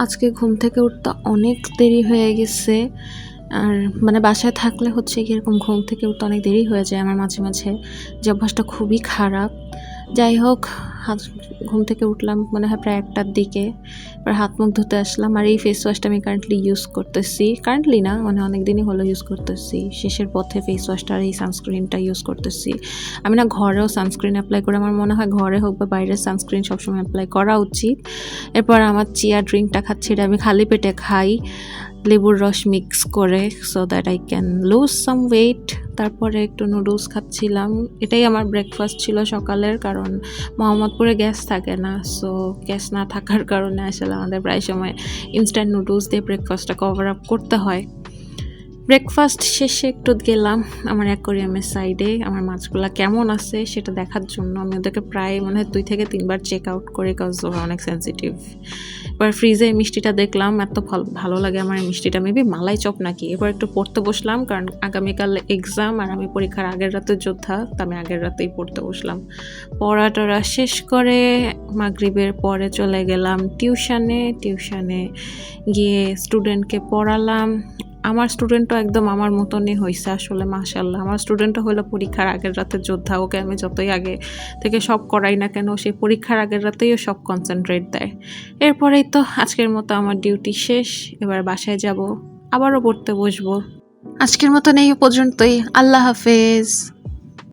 আজকে ঘুম থেকে উঠতে অনেক দেরি হয়ে গেছে। আর মানে বাসায় থাকলে হচ্ছে কি এরকম ঘুম থেকে উঠতে অনেক দেরি হয়ে যায় আমার মাঝে, মাঝে। যে অভ্যাসটা খুবই খারাপ। যাই হোক, হাত ঘুম থেকে উঠলাম মনে হয় প্রায় ১টার দিকে। এবার হাত মুখ ধুতে আসলাম। আর এই ফেস ওয়াশটা আমি কারেন্টলি ইউজ করতেছি। কারেন্টলি না, মানে অনেকদিনই হলো ইউজ করতেছি। শেষের পথে ফেস ওয়াশটা আর এই সানস্ক্রিনটা ইউজ করতেছি। আমি না ঘরেও সানস্ক্রিন এপ্লাই করি। আমার মনে হয় ঘরে হোক বা বাইরে সানস্ক্রিন সবসময় এপ্লাই করা উচিত। এরপর আমার চিয়া ড্রিঙ্কটা খাচ্ছি, এটা আমি খালি পেটে খাই লেবুর রস মিক্স করে, so that I can lose some weight. তারপরে একটু নুডলস খাচ্ছিলাম। এটাই আমার ব্রেকফাস্ট ছিল সকালের, কারণ মোহাম্মদপুরে গ্যাস থাকে না। সো গ্যাস না থাকার কারণে আসলে আমাদের প্রায় সময় ইনস্ট্যান্ট নুডলস দিয়ে ব্রেকফাস্টটা কভার আপ করতে হয়। ব্রেকফাস্ট শেষে একটু গেলাম আমার অ্যাকোয়ারিয়ামের সাইডে আমার মাছগুলা কেমন আছে সেটা দেখার জন্য। আমি ওদেরকে প্রায় মনে হয় 2 থেকে 3 বার চেক আউট করি, কজ ওরা অনেক সেন্সিটিভ। এবার ফ্রিজে মিষ্টিটা দেখলাম, এত ভালো লাগে আমার এই মিষ্টিটা, মেবি মালাই চপ নাকি। এবার একটু পড়তে বসলাম, কারণ আগামীকাল এক্সাম আর আমি পরীক্ষার আগের রাতের যোদ্ধা, তো আমি আগের রাতেই পড়তে বসলাম। পড়া টড়া শেষ করে মাগরিবের পরে চলে গেলাম টিউশনে গিয়ে স্টুডেন্টকে পড়ালাম। আমার স্টুডেন্টও একদম আমার মতনই হইছে আসলে, মাশাআল্লাহ। আমার স্টুডেন্টও হলো পরীক্ষার আগের রাতের যোদ্ধা। ওকে আমি যতই আগে থেকে সব করাই না কেন, সেই পরীক্ষার আগের রাতেইও সব কনসেন্ট্রেট দেয়। এরপরেই তো আজকের মতো আমার ডিউটি শেষ। এবার বাসায় যাব, আবারও পড়তে বসবো। আজকের মতন এই পর্যন্তই। আল্লাহ হাফেজ।